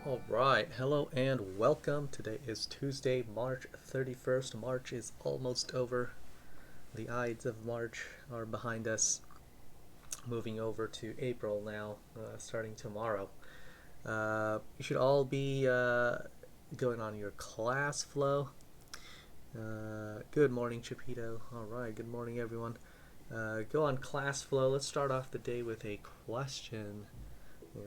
All right, hello and welcome. Today is Tuesday, March 31st. March is almost over. The Ides of March are behind us. Moving over to April now, starting tomorrow. You should all be going on your class flow. Good morning, Chapito. All right, good morning, everyone. Go on class flow. Let's start off the day with a question.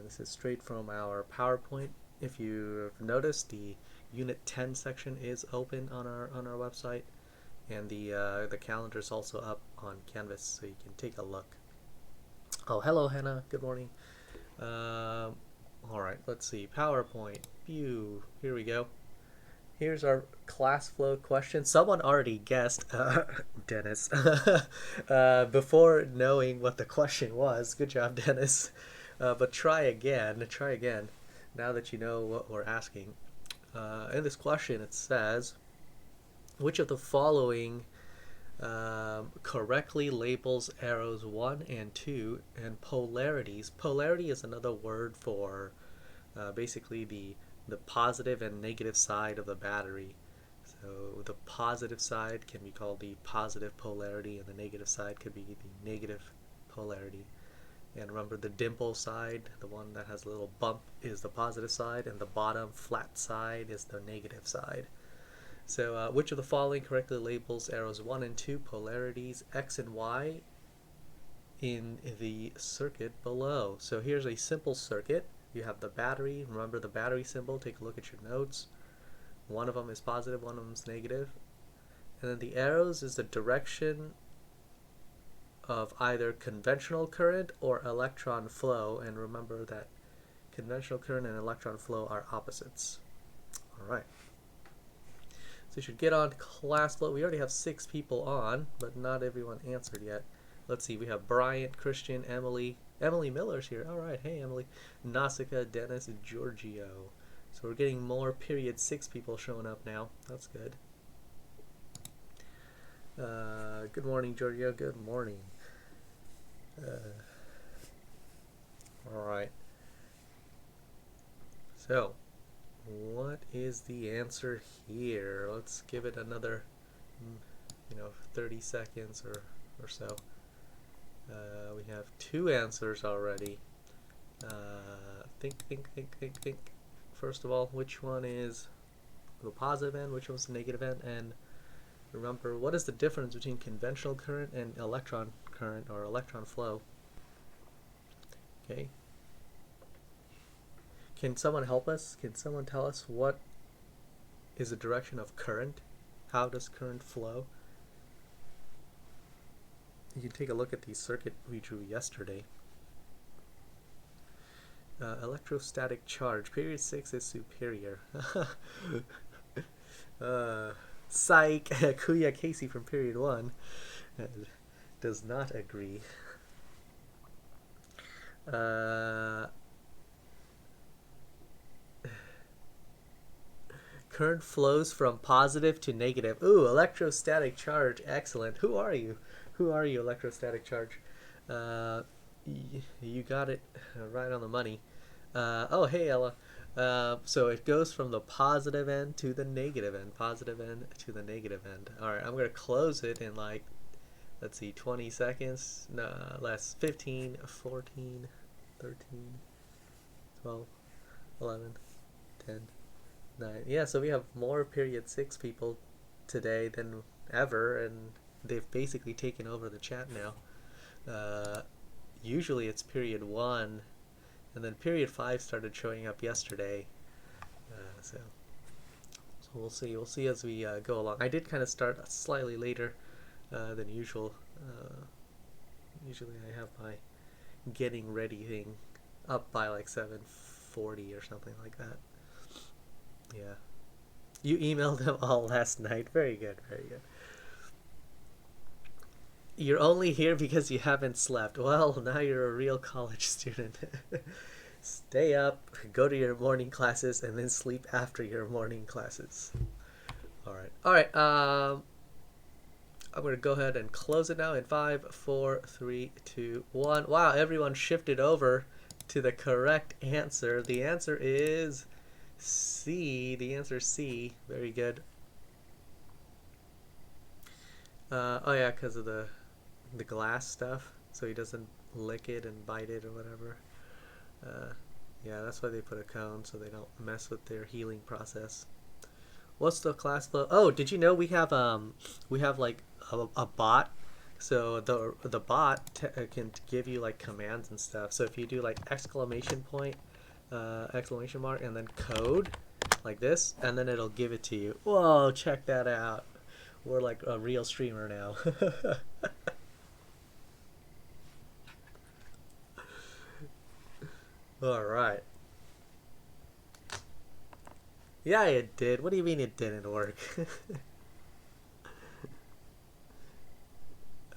This is straight from our PowerPoint. If you've noticed, the Unit 10 section is open on our website, and the calendar is also up on Canvas, so you can take a look. Oh, hello, Hannah. Good morning. All right, let's see. PowerPoint. View. Here we go. Here's our class flow question. Someone already guessed, Dennis, before knowing what the question was. Good job, Dennis. But try again. Try again. Now that you know what we're asking. In this question, it says, which of the following correctly labels arrows 1 and 2 and polarities? Polarity is another word for basically the positive and negative side of the battery. So the positive side can be called the positive polarity, and the negative side could be the negative polarity. And remember, the dimple side, the one that has a little bump, is the positive side, and the bottom flat side is the negative side. So which of the following correctly labels arrows 1 and 2 polarities X and Y in the circuit below? So here's a simple circuit. You have the battery. Remember the battery symbol. Take a look at your notes. One of them is positive, one of them is negative. And then the arrows is the direction of either conventional current or electron flow. And remember that conventional current and electron flow are opposites. All right. So you should get on class flow. We already have 6 people on, but not everyone answered yet. Let's see. We have Bryant, Christian, Emily. Emily Miller's here. All right. Hey, Emily. Nausicaa, Dennis, and Giorgio. So we're getting more period 6 people showing up now. That's good. Good morning, Giorgio. Good morning. All right. So, what is the answer here? Let's give it another, 30 seconds or so. We have 2 answers already. Think. First of all, which one is the positive end, which one's the negative end, and remember, what is the difference between conventional current and electron current or electron flow? Okay. Can someone help us? Can someone tell us what is the direction of current? How does current flow? You can take a look at the circuit we drew yesterday. Electrostatic charge. Period 6 is superior. Psych. Kuya Casey from period 1 does not agree. Current flows from positive to negative. Ooh, electrostatic charge. Excellent. Who are you? Who are you, electrostatic charge? You got it right on the money. Oh, hey, Ella. So it goes from the positive end to the negative end. Positive end to the negative end. All right, I'm going to close it in like, let's see, 20 seconds. No, less. 15, 14, 13, 12, 11, 10, 9. Yeah, so we have more period 6 people today than ever, and they've basically taken over the chat now. Usually it's period 1, and then period 5 started showing up yesterday. So we'll see. We'll see as we go along. I did kind of start slightly later than usual. Usually I have my getting ready thing up by like 7:40 or something like that. Yeah. You emailed them all last night. Very good, very good. You're only here because you haven't slept. Well, now you're a real college student. Stay up, go to your morning classes, and then sleep after your morning classes. All right. I'm going to go ahead and close it now in 5, 4, 3, 2, 1. Wow, everyone shifted over to the correct answer. The answer is C. The answer is C. Very good. Oh yeah, because of the glass stuff, so he doesn't lick it and bite it or whatever. Uh, yeah, that's why they put a cone so they don't mess with their healing process. What's the class flow? Oh, did you know we have like a bot. So the bot can give you like commands and stuff. So if you do like exclamation point, exclamation mark, and then code like this, and then it'll give it to you. Whoa, check that out. We're like a real streamer now. All right. Yeah, it did. What do you mean it didn't work?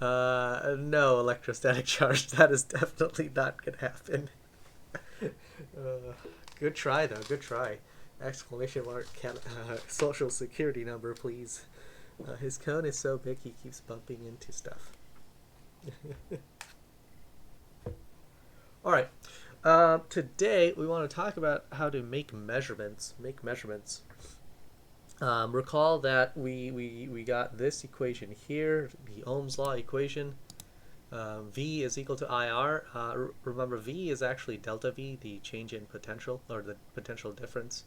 No electrostatic charge. That is definitely not gonna happen. Good try though. Good try. Exclamation mark! Social security number, please. His cone is so big he keeps bumping into stuff. All right. Today we want to talk about how to make measurements. Recall that we got this equation here, the Ohm's Law Equation. V is equal to IR. Remember, V is actually delta V, the change in potential, or the potential difference.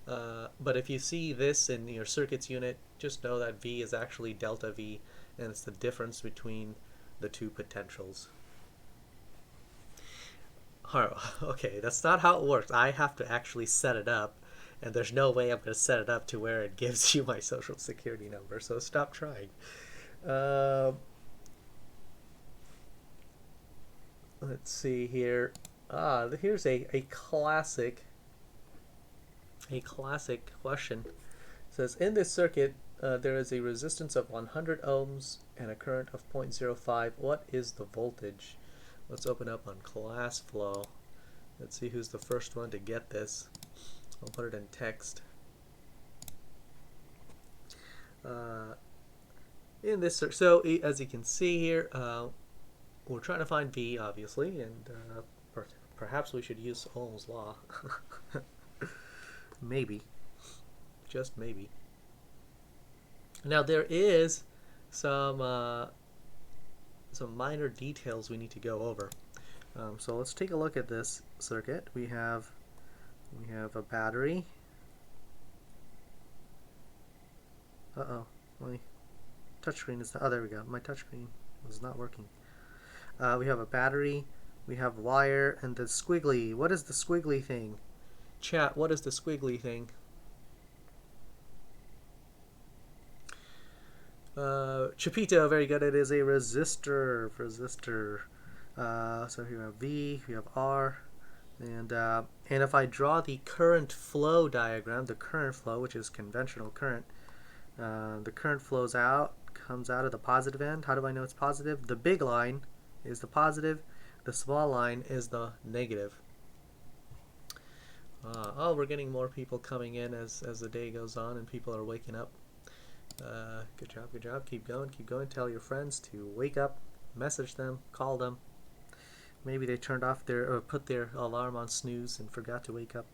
But if you see this in your circuits unit, just know that V is actually delta V, and it's the difference between the two potentials. Okay, that's not how it works. I have to actually set it up, and there's no way I'm going to set it up to where it gives you my social security number, so stop trying. Let's see here. Here's a classic question. It says, in this circuit, there is a resistance of 100 ohms and a current of 0.05. What is the voltage? Let's open up on class flow. Let's see who's the first one to get this. I'll put it in text. In this, so as you can see here, we're trying to find V, obviously, and perhaps we should use Ohm's law. Maybe, just maybe. Now there is some minor details we need to go over. So let's take a look at this circuit. We have a battery. My touchscreen is not. Oh, there we go. My touchscreen was not working. We have a battery. We have wire and the squiggly. What is the squiggly thing? Chat. What is the squiggly thing? Chapito, very good. It is a resistor. So here we have V, we have R, and if I draw the current flow diagram, the current flow, which is conventional current, the current flows out, comes out of the positive end. How do I know it's positive? The big line is the positive, the small line is the negative. Oh, we're getting more people coming in as the day goes on and people are waking up. Good job. Keep going. Tell your friends to wake up, message them, call them. Maybe they turned off or put their alarm on snooze and forgot to wake up.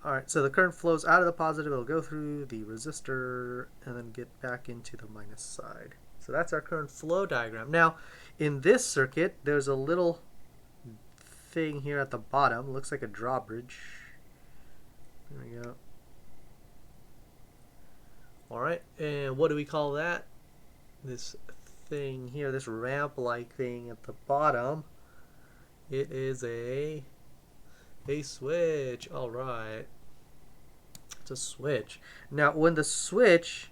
Alright, so the current flows out of the positive, it'll go through the resistor and then get back into the minus side. So that's our current flow diagram. Now, in this circuit, there's a little thing here at the bottom. Looks like a drawbridge. There we go. Alright, and what do we call that? This thing here, this ramp-like thing at the bottom. It is a switch. Alright. It's a switch. Now when the switch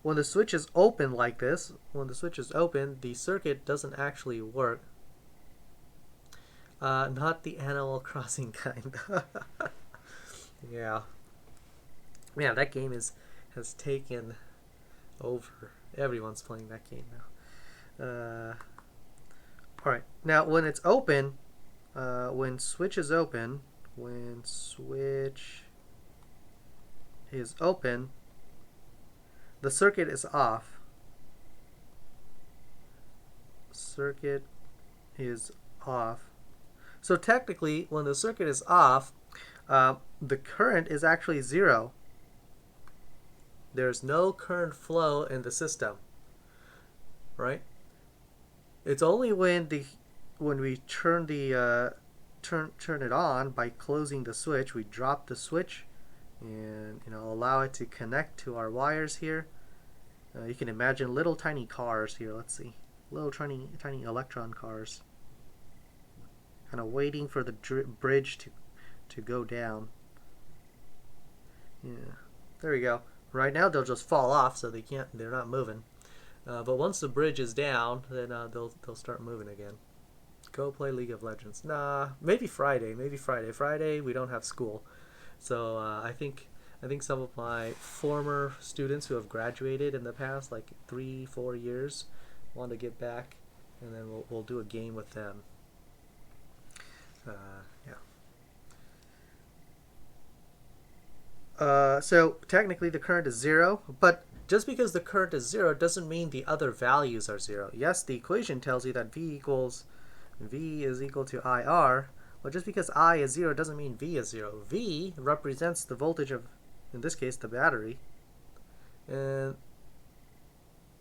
is open like this, the circuit doesn't actually work. Not the Animal Crossing kind. Yeah, that game has taken over. Everyone's playing that game now. Alright, now when it's open, when switch is open, the circuit is off. So technically, when the circuit is off, The current is actually zero. There's no current flow in the system, right? It's only when we turn it on by closing the switch. We drop the switch and allow it to connect to our wires here. You can imagine little tiny cars here. Let's see, little tiny electron cars, kind of waiting for the bridge to go down. Yeah, there we go. Right now they'll just fall off, so they're not moving. But once the bridge is down, then they'll start moving again. Go play League of Legends. Nah, maybe Friday. Friday we don't have school, so I think some of my former students who have graduated in the past, like 3-4 years, want to get back, and then we'll do a game with them. Yeah. So technically the current is zero, but just because the current is zero doesn't mean the other values are zero. Yes, the equation tells you that V is equal to IR, but just because I is zero doesn't mean V is zero. V represents the voltage of, in this case, the battery, and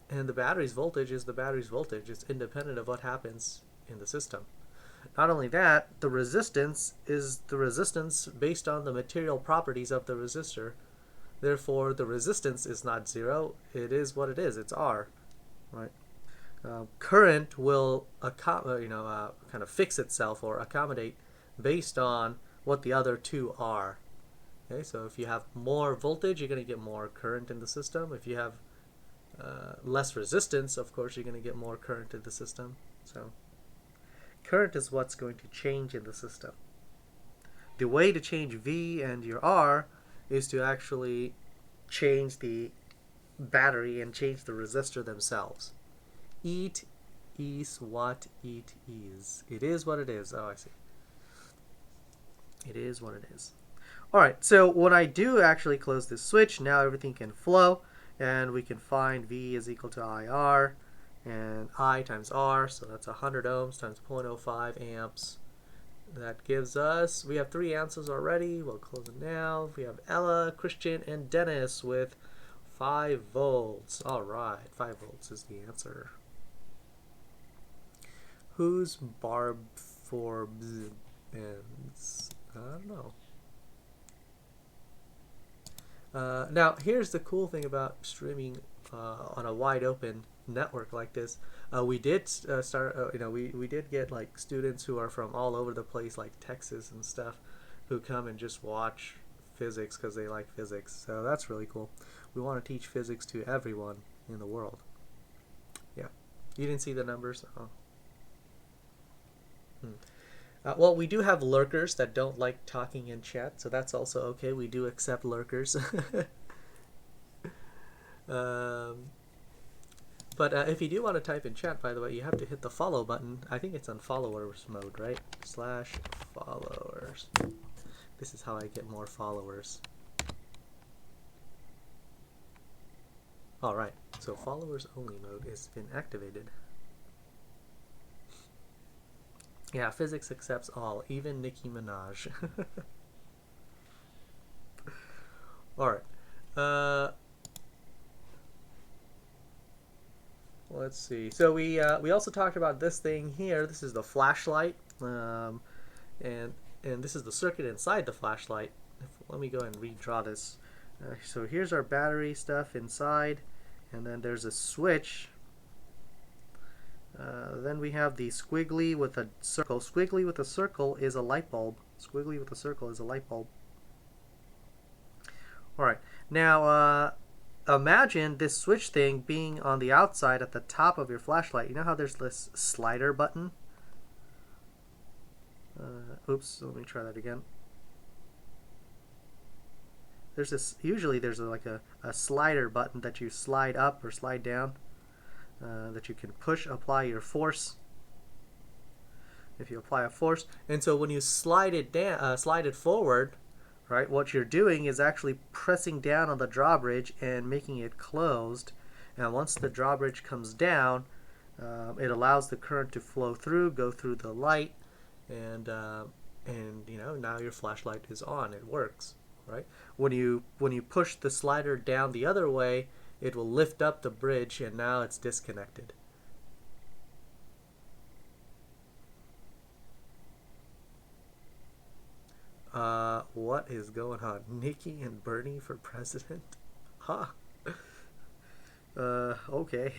the battery's voltage is the battery's voltage. It's independent of what happens in the system. Not only that, the resistance is the resistance based on the material properties of the resistor. Therefore, the resistance is not zero. It is what it is. It's R, right? Current will kind of fix itself or accommodate based on what the other two are. Okay, so if you have more voltage, you're going to get more current in the system. If you have less resistance, of course, you're going to get more current in the system. So current is what's going to change in the system. The way to change V and your R is to actually change the battery and change the resistor themselves. It is what it is. It is what it is. Oh, I see. It is what it is. Alright, so when I do actually close this switch, now everything can flow, and we can find V is equal to IR, and I times R, so that's 100 ohms times 0.05 amps. That gives us, we have 3 answers already. We'll close it now. We have Ella, Christian, and Dennis with 5 volts. Alright, 5 volts is the answer. Who's Barb Forbes? I don't know. Now, here's the cool thing about streaming on a wide open network like this. We did we did get like students who are from all over the place, like Texas and stuff, who come and just watch physics because they like physics. So that's really cool. We want to teach physics to everyone in the world. Yeah. You didn't see the numbers? Oh. Well, we do have lurkers that don't like talking in chat, so that's also okay. We do accept lurkers. But if you do want to type in chat, by the way, you have to hit the follow button. I think it's on followers mode, right? /followers. This is how I get more followers. Alright, so followers only mode has been activated. Yeah, physics accepts all, even Nicki Minaj. Alright. Let's see. So we also talked about this thing here. This is the flashlight, and this is the circuit inside the flashlight. Let me go and redraw this. So here's our battery stuff inside, and then there's a switch. Then we have the squiggly with a circle. Squiggly with a circle is a light bulb. Squiggly with a circle is a light bulb. Alright, now imagine this switch thing being on the outside at the top of your flashlight. You know how there's this slider button? Oops, let me try that again. There's this, usually there's like a slider button that you slide up or slide down. That you can apply your force. If you apply a force, and so when you slide it down, slide it forward, right? What you're doing is actually pressing down on the drawbridge and making it closed. And once the drawbridge comes down, it allows the current to flow through, go through the light, and and now your flashlight is on. It works, right? When you push the slider down the other way, it will lift up the bridge, and now it's disconnected. What is going on? Nikki and Bernie for president? Huh. Okay.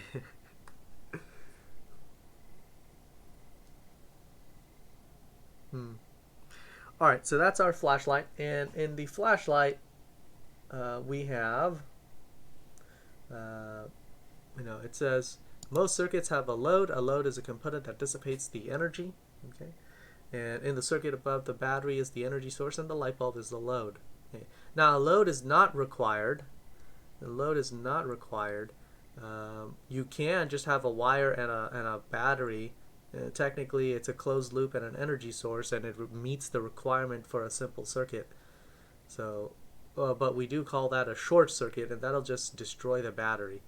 Hmm. All right, so that's our flashlight, and in the flashlight, we have, uh, it says most circuits have a load. A load is a component that dissipates the energy. Okay, and in the circuit above the battery is the energy source, and the light bulb is the load. Okay. Now, a load is not required. The load is not required. You can just have a wire and a battery. Technically, it's a closed loop and an energy source, and it meets the requirement for a simple circuit. So, but we do call that a short circuit, and that'll just destroy the battery,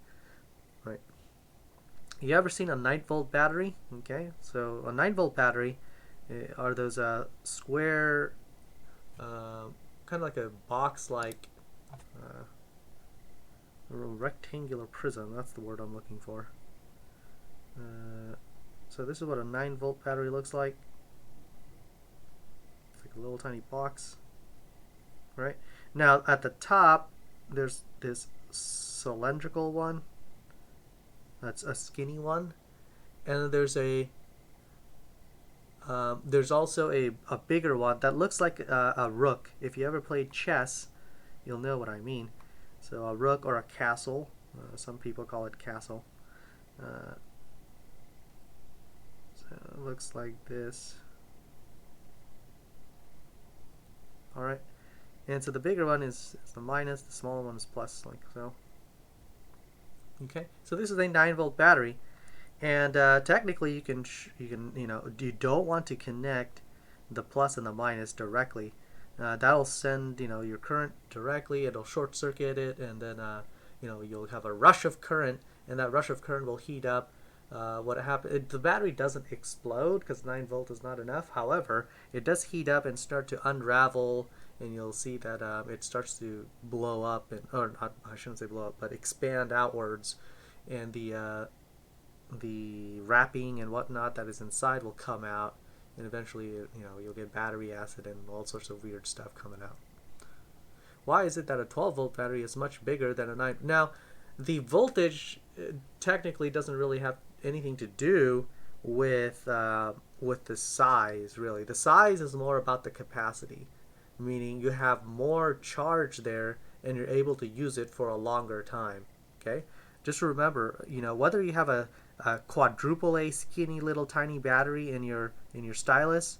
right? You ever seen a 9-volt battery? Okay, so a 9-volt battery are those square, kind of like a box-like, rectangular prism. That's the word I'm looking for. So this is what a 9-volt battery looks like. It's like a little tiny box, right? Now at the top, there's this cylindrical one. That's a skinny one, and there's also a bigger one that looks like a rook. If you ever played chess, you'll know what I mean. So a rook or a castle. Some people call it castle. So it looks like this. Alright. And so the bigger one is the minus, the smaller one is plus, like so. Okay, so this is a 9-volt battery, and technically you don't want to connect the plus and the minus directly. That'll send your current directly. It'll short circuit it, and then you'll have a rush of current, and that rush of current will heat up. What happens? The battery doesn't explode because 9-volt is not enough. However, it does heat up and start to unravel, and you'll see that it starts to blow up, or not, I shouldn't say blow up, but expand outwards, and the wrapping and whatnot that is inside will come out, and eventually you'll get battery acid and all sorts of weird stuff coming out. Why is it that a 12-volt battery is much bigger than a 9? Now, the voltage technically doesn't really have anything to do with the size, really. The size is more about the capacity, meaning you have more charge there and you're able to use it for a longer time. Okay, just remember, whether you have a quadruple A skinny little tiny battery in your stylus,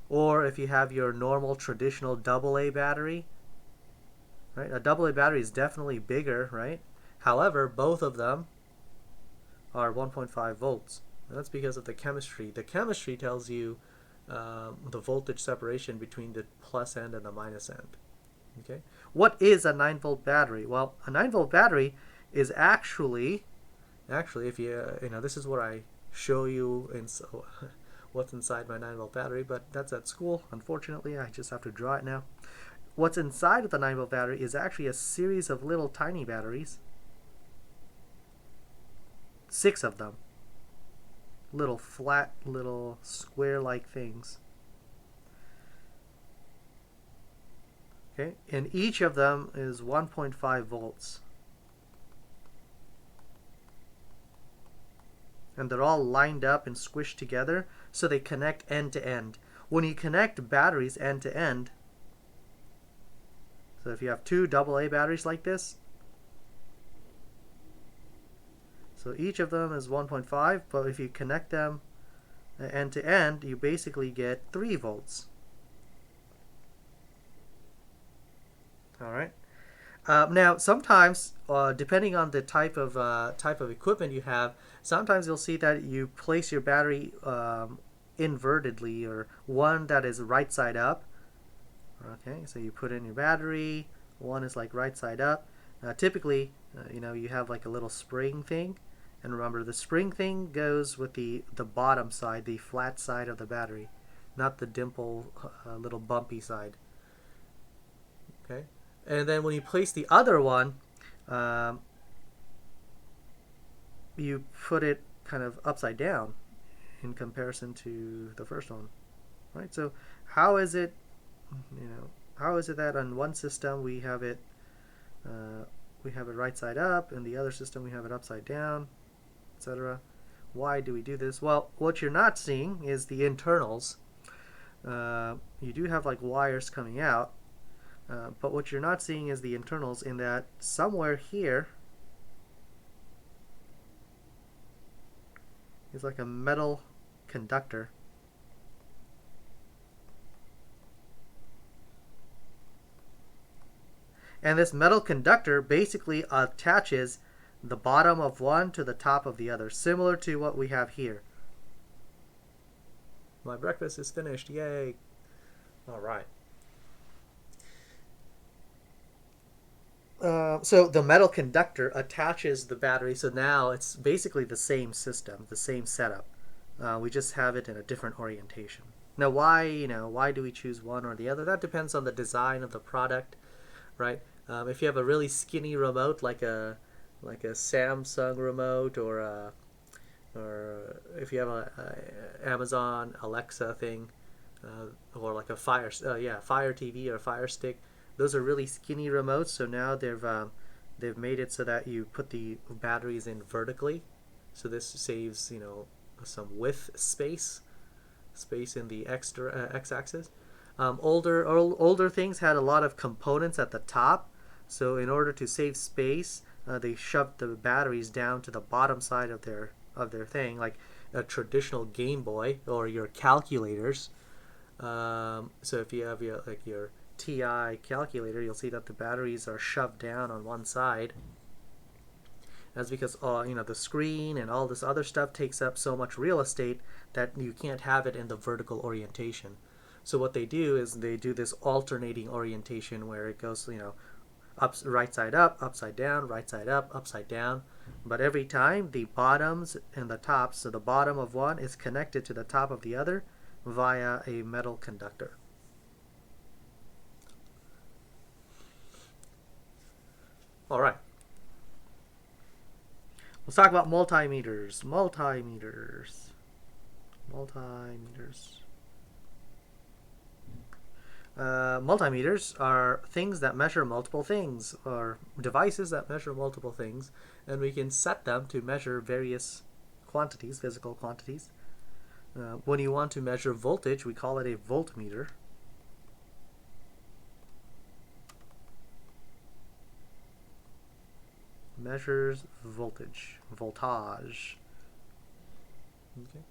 or if you have your normal traditional double A battery, right? A double A battery is definitely bigger, right? However, both of them are 1.5 volts. And that's because of the chemistry. The chemistry tells you the voltage separation between the plus end and the minus end. Okay. What is a 9-volt battery? Well, a 9-volt battery is actually, if this is what I show you in what's inside my 9-volt battery, but that's at school. Unfortunately, I just have to draw it now. What's inside of the 9-volt battery is actually a series of little tiny batteries. 6 of them. Little flat, little square-like things. Okay, and each of them is 1.5 volts. And they're all lined up and squished together, so they connect end to end. When you connect batteries end to end, so if you have 2 AA batteries like this, so each of them is 1.5, but if you connect them end to end, you basically get 3 volts. All right. Now, sometimes, depending on the type of equipment you have, sometimes you'll see that you place your battery invertedly, or one that is right side up. Okay, so you put in your battery, one is like right side up. Typically, you have like a little spring thing, and remember the spring thing goes with the bottom side, the flat side of the battery. not the dimple, little bumpy side. Okay, and then when you place the other one, um, you put it kind of upside down in comparison to the first one, right? So how is it, how is it that on one system uh, we have it right side up, and the other system we have it upside down, etc. Why do we do this? Well, what you're not seeing is the internals. You do have like wires coming out, but what you're not seeing is the internals, in that somewhere here is like a metal conductor. And this metal conductor basically attaches the bottom of one to the top of the other, similar to what we have here. My breakfast is finished. Yay. All right. So the metal conductor attaches the battery, so now it's basically the same system, the same setup. We just have it in a different orientation. Now, why do we choose one or the other? That depends on the design of the product, right? If you have a really skinny remote, like a Samsung remote, or if you have a Amazon Alexa thing, or like a Fire TV or Fire Stick, those are really skinny remotes. So now they've made it so that you put the batteries in vertically. So this saves some width space in the x-axis. Older things had a lot of components at the top, so in order to save space, they shoved the batteries down to the bottom side of their thing, like a traditional Game Boy or your calculators. So if you have your TI calculator, you'll see that the batteries are shoved down on one side. That's because the screen and all this other stuff takes up so much real estate that you can't have it in the vertical orientation. So what they do is they do this alternating orientation where it goes, right side up, upside down, right side up, upside down. But every time the bottoms and the tops, so the bottom of one is connected to the top of the other via a metal conductor. All right. Let's talk about multimeters. Multimeters are things that measure multiple things, or devices that measure multiple things, and we can set them to measure various quantities, physical quantities. When you want to measure voltage, we call it a voltmeter. Measures voltage. Okay.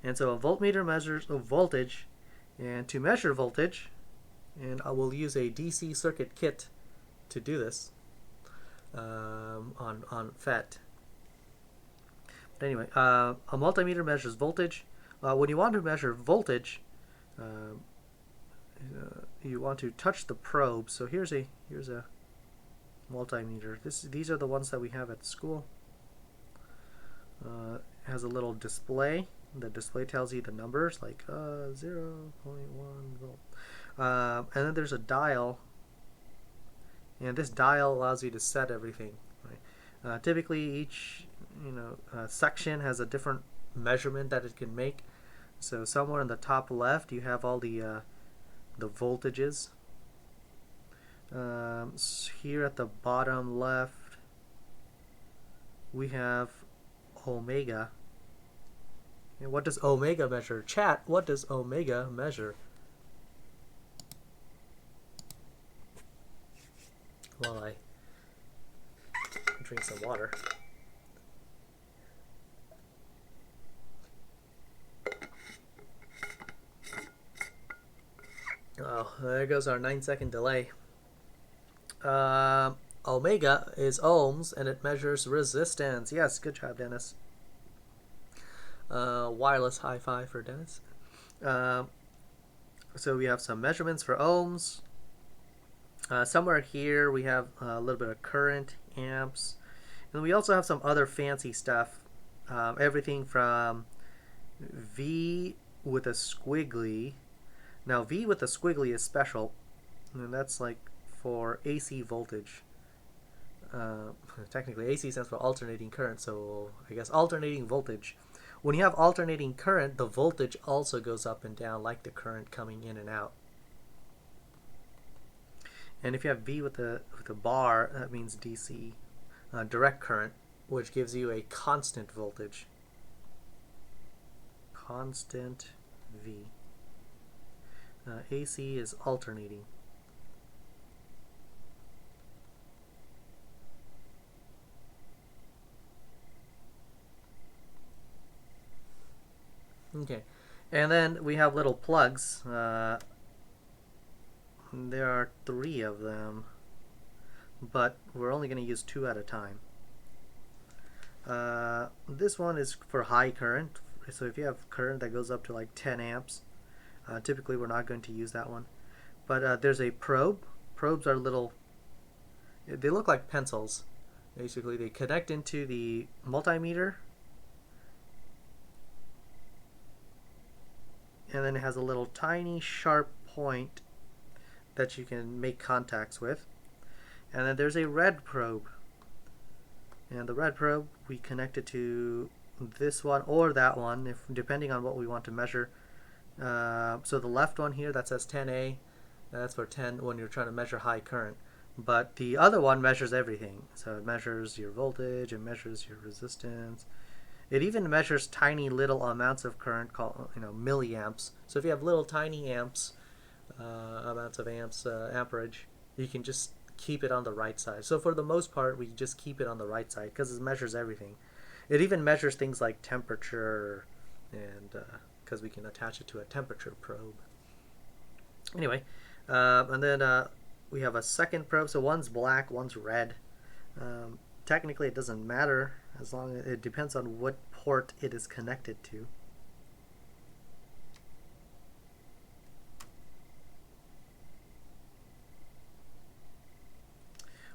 And so a voltmeter measures a voltage, and to measure voltage, and I will use a DC circuit kit to do this on FET. But anyway, a multimeter measures voltage. When you want to measure voltage, you want to touch the probe. So here's a multimeter. These are the ones that we have at school. It has a little display. The display tells you the numbers, like 0.1 volt. And then there's a dial, and this dial allows you to set everything. Right? Typically, each section has a different measurement that it can make. So somewhere in the top left, you have all the voltages. Here at the bottom left, we have omega. And what does omega measure? Chat, what does omega measure? While I drink some water. Oh, there goes our 9-second delay. Omega is ohms, and it measures resistance. Yes, good job, Dennis. Wireless high five for Dennis. So we have some measurements for ohms. Somewhere here we have a little bit of current, amps, and we also have some other fancy stuff. Everything from V with a squiggly. Now V with a squiggly is special, and that's like for AC voltage. Technically AC stands for alternating current, so I guess alternating voltage. When you have alternating current, the voltage also goes up and down like the current coming in and out. And if you have V with a bar, that means DC, direct current, which gives you a constant voltage. Constant V. AC is alternating. Okay, and then we have little plugs. There are 3 of them, but we're only going to use 2 at a time. This one is for high current, so if you have current that goes up to like 10 amps, typically we're not going to use that one. But there's a probe. Probes are little, they look like pencils. Basically, they connect into the multimeter, and then it has a little tiny sharp point that you can make contacts with. And then there's a red probe. And the red probe, we connect it to this one or that one, depending on what we want to measure. So the left one here that says 10A, that's for 10 when you're trying to measure high current. But the other one measures everything. So it measures your voltage, it measures your resistance. It even measures tiny little amounts of current called, milliamps. So if you have little tiny amps, amounts of amps, amperage, you can just keep it on the right side. So for the most part, we just keep it on the right side because it measures everything. It even measures things like temperature, and because we can attach it to a temperature probe. Anyway, and then we have a second probe. So one's black, one's red. Technically, it doesn't matter as long as it depends on what port it is connected to.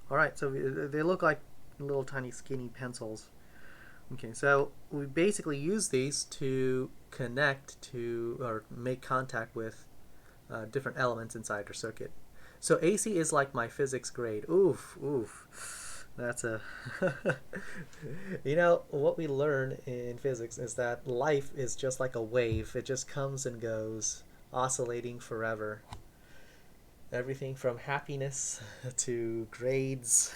Alright, so they look like little tiny skinny pencils. Okay, so we basically use these to connect to or make contact with different elements inside your circuit. So AC is like my physics grade. Oof, oof. That's a... what we learn in physics is that life is just like a wave. It just comes and goes, oscillating forever. Everything from happiness to grades.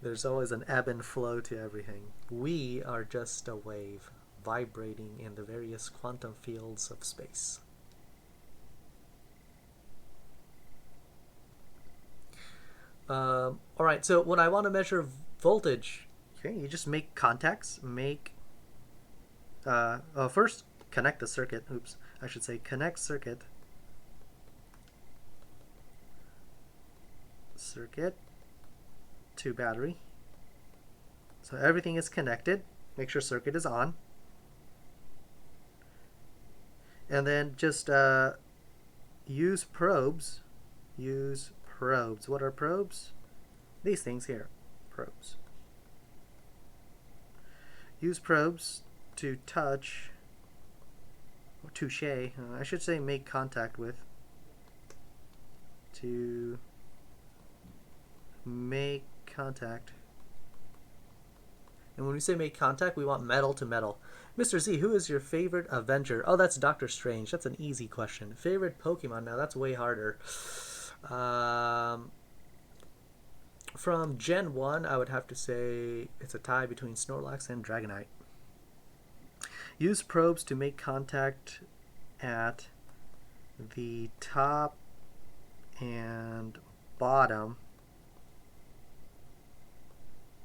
There's always an ebb and flow to everything. We are just a wave vibrating in the various quantum fields of space. Alright, so when I want to measure voltage, okay, you just make contacts. First connect the circuit. Oops, I should say connect circuit. Circuit to battery. So everything is connected. Make sure circuit is on. And then just use probes. Use probes. What are probes? These things here. Probes. Use probes to touch, or touche, I should say make contact with, to make contact. And when we say make contact, we want metal to metal. Mr. Z, who is your favorite Avenger? Oh, that's Doctor Strange. That's an easy question. Favorite Pokemon? Now, that's way harder. From Gen 1, I would have to say it's a tie between Snorlax and Dragonite. Use probes to make contact at the top and bottom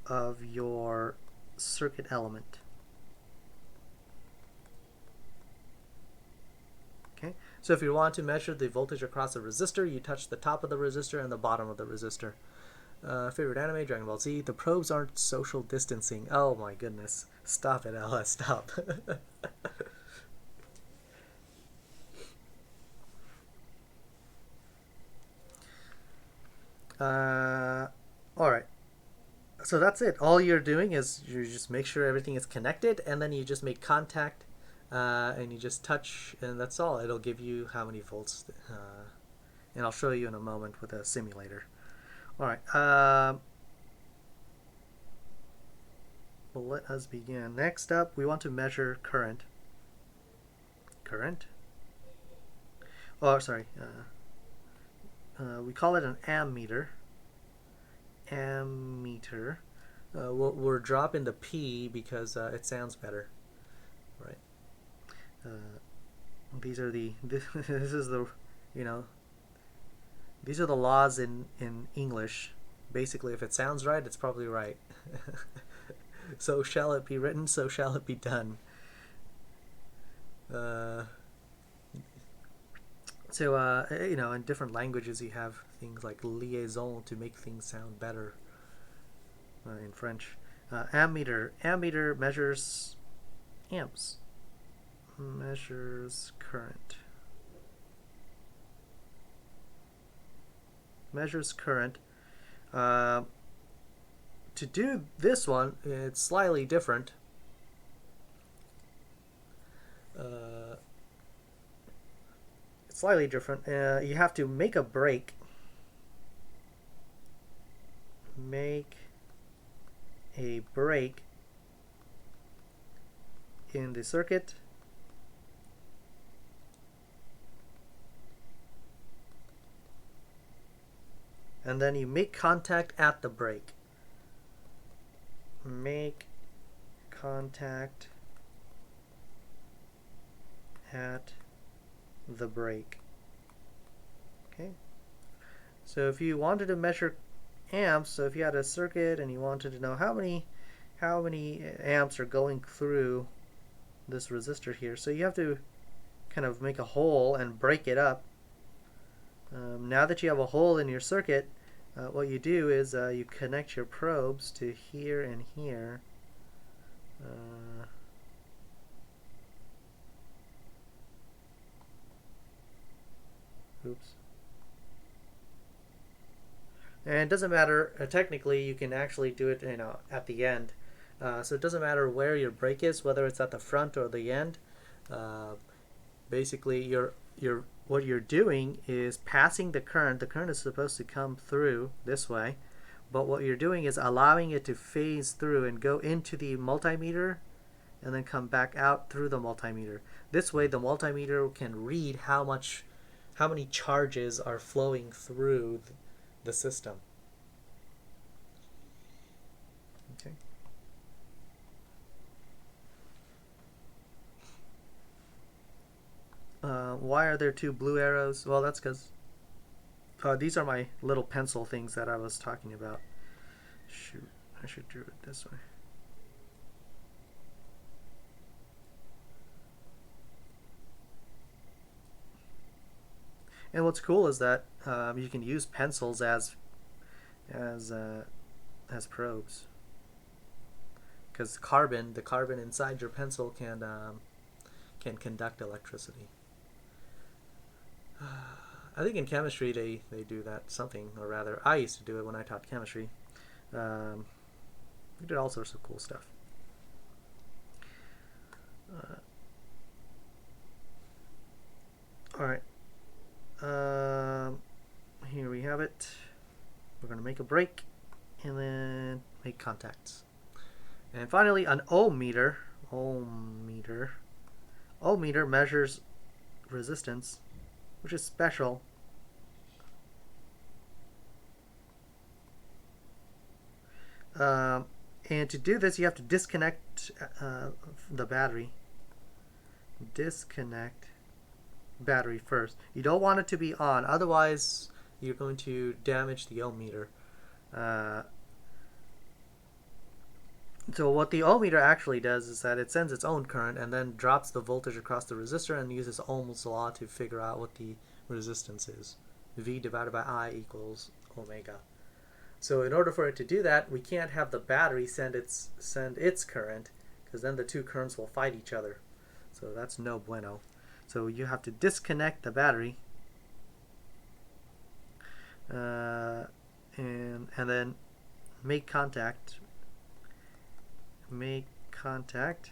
of your circuit element. Okay, so if you want to measure the voltage across a resistor, you touch the top of the resistor and the bottom of the resistor. Favorite anime, Dragon Ball Z. The probes aren't social distancing. Oh my goodness. Stop it, Ella. Stop. Alright. So that's it. All you're doing is you just make sure everything is connected, and then you just make contact, and you just touch, and that's all. It'll give you how many volts, and I'll show you in a moment with a simulator. All right. Well, let us begin. Next up, we want to measure current. Current? Oh, sorry. We call it an ammeter. Ammeter. We're dropping the P because it sounds better, right? These are the this is the these are the laws in English. Basically, if it sounds right, it's probably right. So shall it be written, so shall it be done. In different languages you have things like liaison to make things sound better. In French, ammeter. Ammeter measures amps. Measures current. Measures current. To do this one, it's slightly different. It's slightly different. You have to make a break. Make a break in the circuit. And then you make contact at the break. Make contact at the break. Okay. So if you wanted to measure amps, so if you had a circuit and you wanted to know how many amps are going through this resistor here, so you have to kind of make a hole and break it up. Now that you have a hole in your circuit, what you do is you connect your probes to here and here. Oops. And it doesn't matter, technically you can actually do it at the end. So it doesn't matter where your break is, whether it's at the front or the end. Basically what you're doing is passing the current. The current is supposed to come through this way, but what you're doing is allowing it to phase through and go into the multimeter and then come back out through the multimeter. This way the multimeter can read how many charges are flowing through the system. Okay. Why are there two blue arrows? Well, that's because these are my little pencil things that I was talking about. Shoot, I should do it this way. And what's cool is that you can use pencils as probes, because the carbon inside your pencil can conduct electricity. I think in chemistry they do that something, or rather I used to do it when I taught chemistry. We did all sorts of cool stuff. Alright. Here we have it. We're going to make a break and then make contacts. And finally, an ohm meter. Ohm meter measures resistance, which is special. And to do this, you have to disconnect the battery. Disconnect battery first. You don't want it to be on, otherwise you're going to damage the ohm meter. So what the ohm meter actually does is that it sends its own current and then drops the voltage across the resistor and uses Ohm's law to figure out what the resistance is. V divided by I equals omega. So in order for it to do that, we can't have the battery send its current, because then the two currents will fight each other. So that's no bueno. So you have to disconnect the battery, and then make contact. Make contact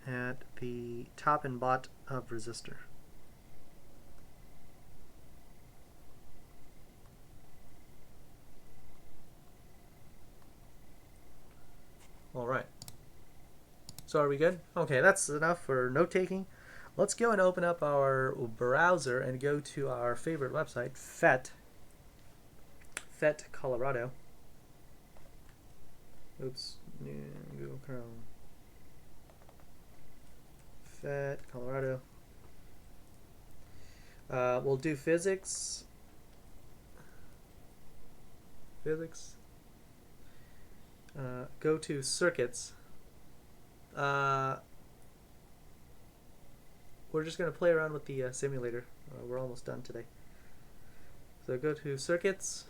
at the top and bottom of resistor. All right. So are we good? Okay, that's enough for note taking. Let's go and open up our browser and go to our favorite website, FET Colorado. Oops, Google Chrome. FET Colorado. We'll do physics. Go to circuits. We're just going to play around with the simulator. We're almost done today. So go to circuits.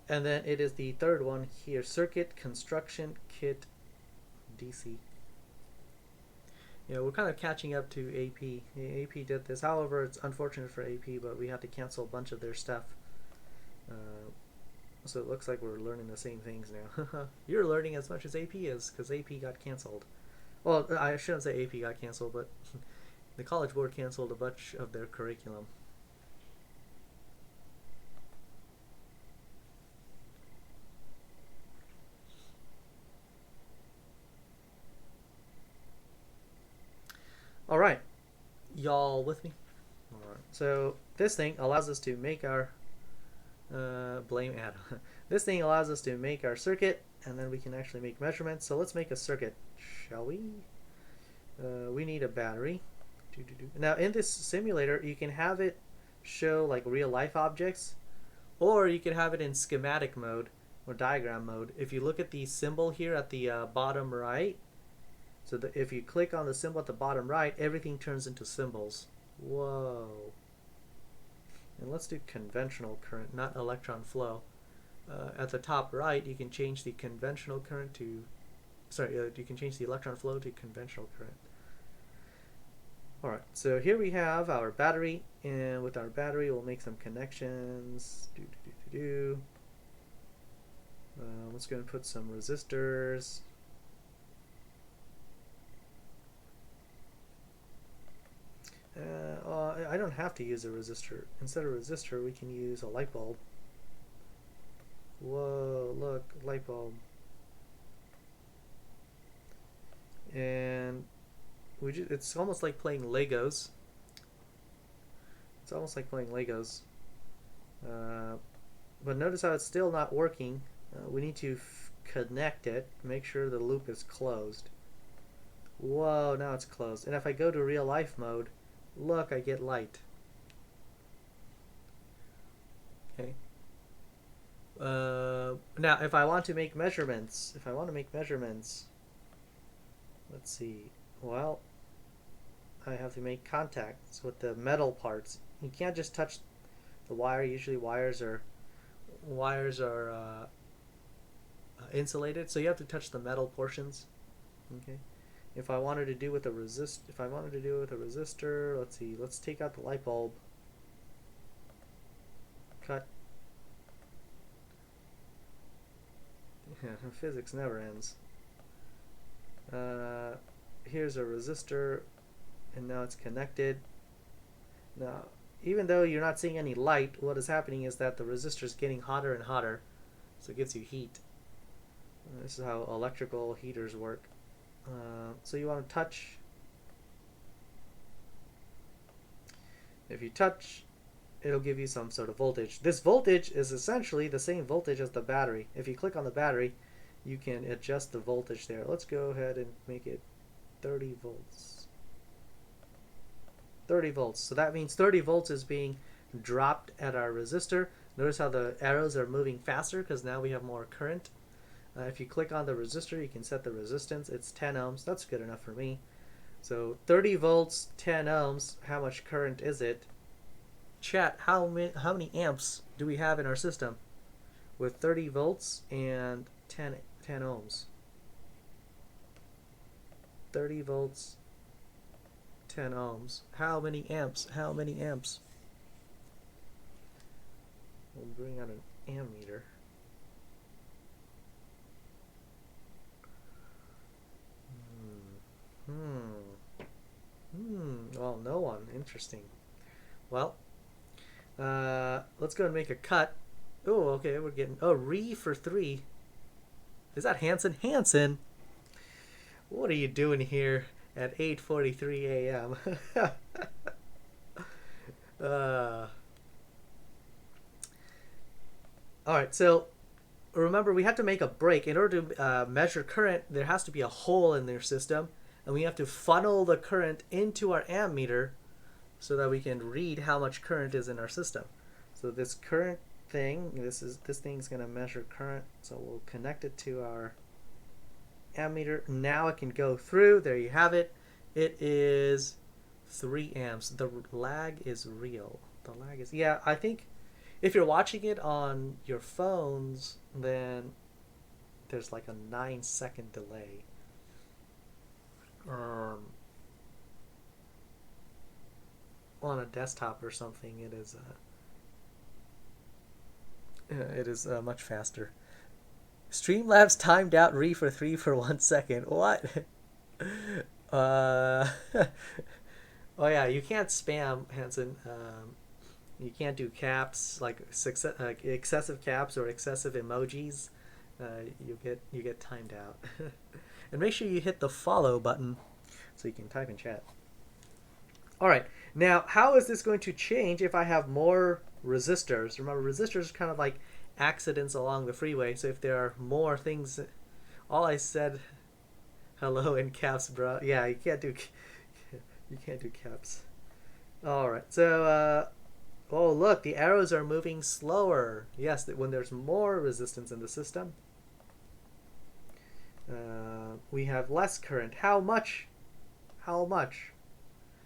And then it is the third one here, circuit construction kit DC. We're kind of catching up to AP. AP did this. However, it's unfortunate for AP, but we had to cancel a bunch of their stuff. So it looks like we're learning the same things now. You're learning as much as AP is, because AP got canceled. Well, I shouldn't say AP got canceled, but the College Board canceled a bunch of their curriculum. All right, y'all with me? All right. So this thing allows us to make our blame Adam. This thing allows us to make our circuit, and then we can actually make measurements. So let's make a circuit, shall we? We need a battery. Now in this simulator, you can have it show like real life objects, or you can have it in schematic mode or diagram mode. If you look at the symbol here at the bottom right, so if you click on the symbol at the bottom right, everything turns into symbols. Whoa. And let's do conventional current, not electron flow. At the top right, you can change the conventional current to, you can change the electron flow to conventional current. All right, so here we have our battery, and with our battery, we'll make some connections. Let's go and put some resistors. I don't have to use a resistor. Instead of a resistor, we can use a light bulb. Whoa, look, light bulb. And it's almost like playing Legos. It's almost like playing Legos. But notice how it's still not working. We need to connect it, make sure the loop is closed. Whoa, now it's closed. And if I go to real life mode, look, I get light. Okay. Now, if I want to make measurements, let's see. Well, I have to make contacts with the metal parts. You can't just touch the wire. Usually, wires are insulated, so you have to touch the metal portions. Okay. If I wanted to do with a resistor, let's see. Let's take out the light bulb. Cut. Yeah, physics never ends. Here's a resistor, and now it's connected. Now, even though you're not seeing any light, what is happening is that the resistor is getting hotter and hotter, so it gives you heat. This is how electrical heaters work. So you want to touch. If you touch, it'll give you some sort of voltage. This voltage is essentially the same voltage as the battery. If you click on the battery, you can adjust the voltage there. Let's go ahead and make it 30 volts. 30 volts. So that means 30 volts is being dropped at our resistor. Notice how the arrows are moving faster because now we have more current. If you click on the resistor, you can set the resistance. It's 10 ohms. That's good enough for me. So 30 volts, 10 ohms. How much current is it? Chat, how many amps do we have in our system with 30 volts and 10 ohms? 30 volts, 10 ohms. How many amps? How many amps? We'll bring out an ammeter. Well, no one. Interesting. Well, let's go and make a cut. Oh, okay, we're getting... Oh, re for 3. Is that Hansen? Hansen! What are you doing here at 8:43 a.m.? uh, Alright, so remember we have to make a break. In order to measure current, there has to be a hole in their system, and we have to funnel the current into our ammeter so that we can read how much current is in our system. So this current thing, this thing's going to measure current, so we'll connect it to our ammeter. Now it can go through. There you have it. It is 3 amps. The lag is real. The lag is, yeah, I think if you're watching it on your phones, then there's like a 9-second delay. On a desktop or something, it is much faster. Streamlabs timed out re for 3 for 1 second. What? uh, oh yeah, you can't spam, Hansen. You can't do caps like excessive caps or excessive emojis. You get timed out. And make sure you hit the follow button so you can type in chat. All right, now how is this going to change if I have more resistors? Remember, resistors are kind of like accidents along the freeway. So if there are more things, all I said, hello in caps, bro. Yeah, you can't do caps. All right, so oh look, the arrows are moving slower. Yes, when there's more resistance in the system, we have less current. How much? How much?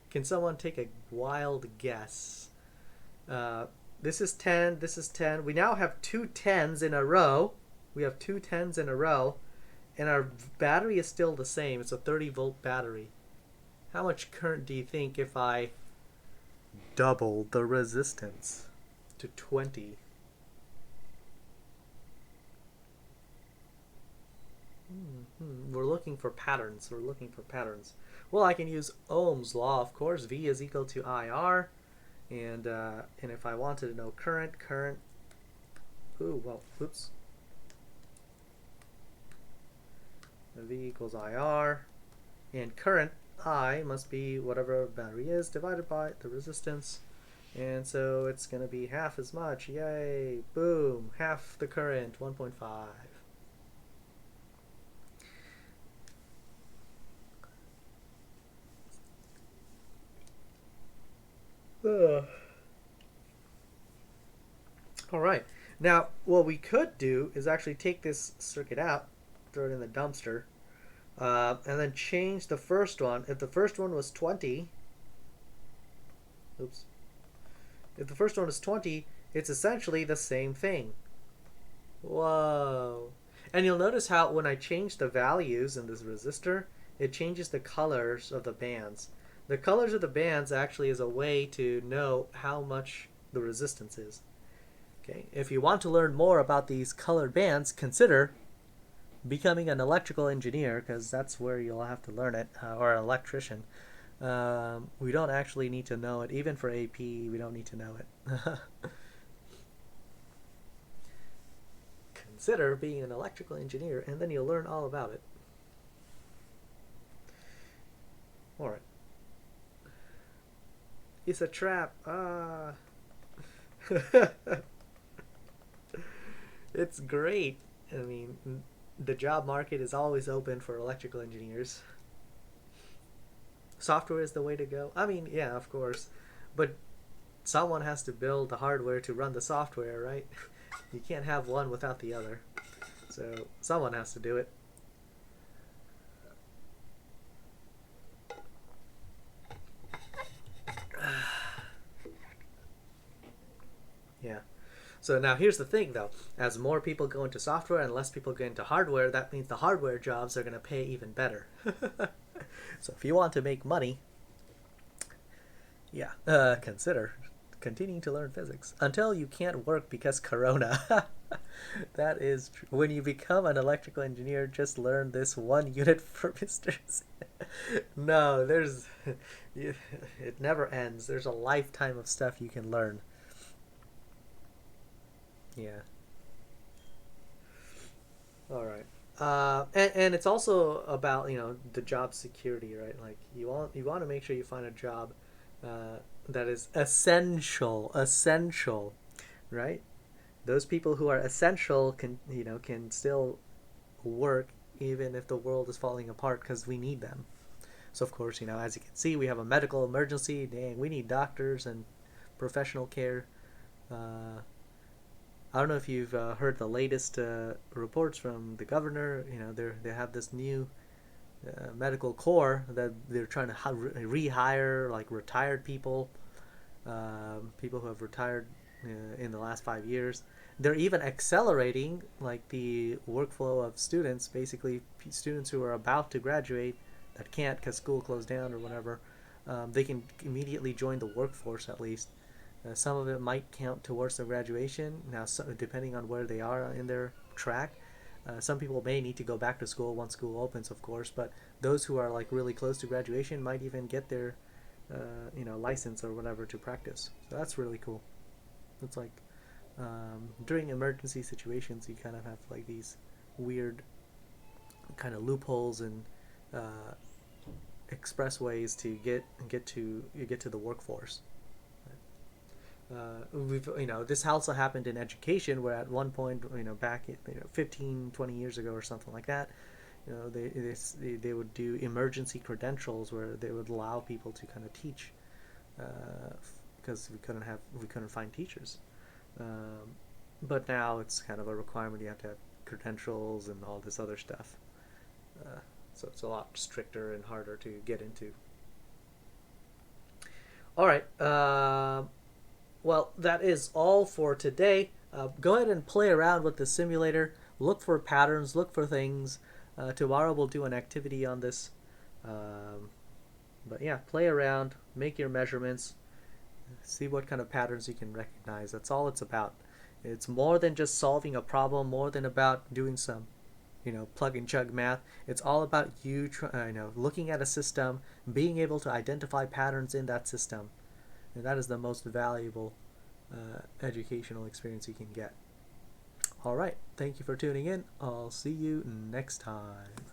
Can someone take a wild guess? This is 10. This is 10. We now have 2 10s in a row. We have 2 10s in a row. And our battery is still the same. It's a 30-volt battery. How much current do you think if I double the resistance to 20? We're looking for patterns. We're looking for patterns. Well, I can use Ohm's law, of course. V is equal to IR. And if I wanted to know current, ooh, well, oops. V equals IR. And current, I, must be whatever battery is divided by the resistance. And so it's going to be half as much. Yay. Boom. Half the current, 1.5. All right. Now, what we could do is actually take this circuit out, throw it in the dumpster, and then change the first one. If the first one was 20, oops. If the first one is 20, it's essentially the same thing. Whoa. And you'll notice how when I change the values in this resistor, it changes the colors of the bands. The colors of the bands actually is a way to know how much the resistance is. Okay. If you want to learn more about these colored bands, consider becoming an electrical engineer, because that's where you'll have to learn it, or an electrician. We don't actually need to know it. Even for AP, we don't need to know it. Consider being an electrical engineer, and then you'll learn all about it. All right. It's a trap. Ah. It's great. I mean, the job market is always open for electrical engineers. Software is the way to go. I mean, yeah, of course. But someone has to build the hardware to run the software, right? You can't have one without the other. So someone has to do it. Yeah. So now here's the thing, though. As more people go into software and less people go into hardware, that means the hardware jobs are going to pay even better. So if you want to make money, yeah, consider continuing to learn physics until you can't work because corona. That is true. When you become an electrical engineer, just learn this one unit for misters. No, it never ends. There's a lifetime of stuff you can learn. Yeah. All right. And it's also about the job security, right? Like you want to make sure you find a job that is essential, right? Those people who are essential can still work even if the world is falling apart because we need them. So of course, as you can see, we have a medical emergency. Dang, we need doctors and professional care. Uh, I don't know if you've heard the latest reports from the governor. They have this new medical corps that they're trying to rehire like retired people, people who have retired in the last 5 years. They're even accelerating like the workflow of students, basically students who are about to graduate that can't because school closed down or whatever. They can immediately join the workforce at least. Some of it might count towards their graduation. Now, depending on where they are in their track, some people may need to go back to school once school opens, of course. But those who are like really close to graduation might even get their, license or whatever to practice. So that's really cool. It's like during emergency situations, you kind of have like these weird kind of loopholes and uh, expressways to get to the workforce. We've this also happened in education where at one point back 15 20 years ago or something like that, they would do emergency credentials where they would allow people to kind of teach because we couldn't find teachers, but now it's kind of a requirement. You have to have credentials and all this other stuff, so it's a lot stricter and harder to get into. All right. Well, that is all for today. Go ahead and play around with the simulator. Look for patterns, look for things. Tomorrow we'll do an activity on this. Um, but yeah, play around, make your measurements, see what kind of patterns you can recognize. That's all it's about. It's more than just solving a problem, more than about doing some, plug and chug math. It's all about looking at a system, being able to identify patterns in that system. And that is the most valuable educational experience you can get. All right. Thank you for tuning in. I'll see you next time.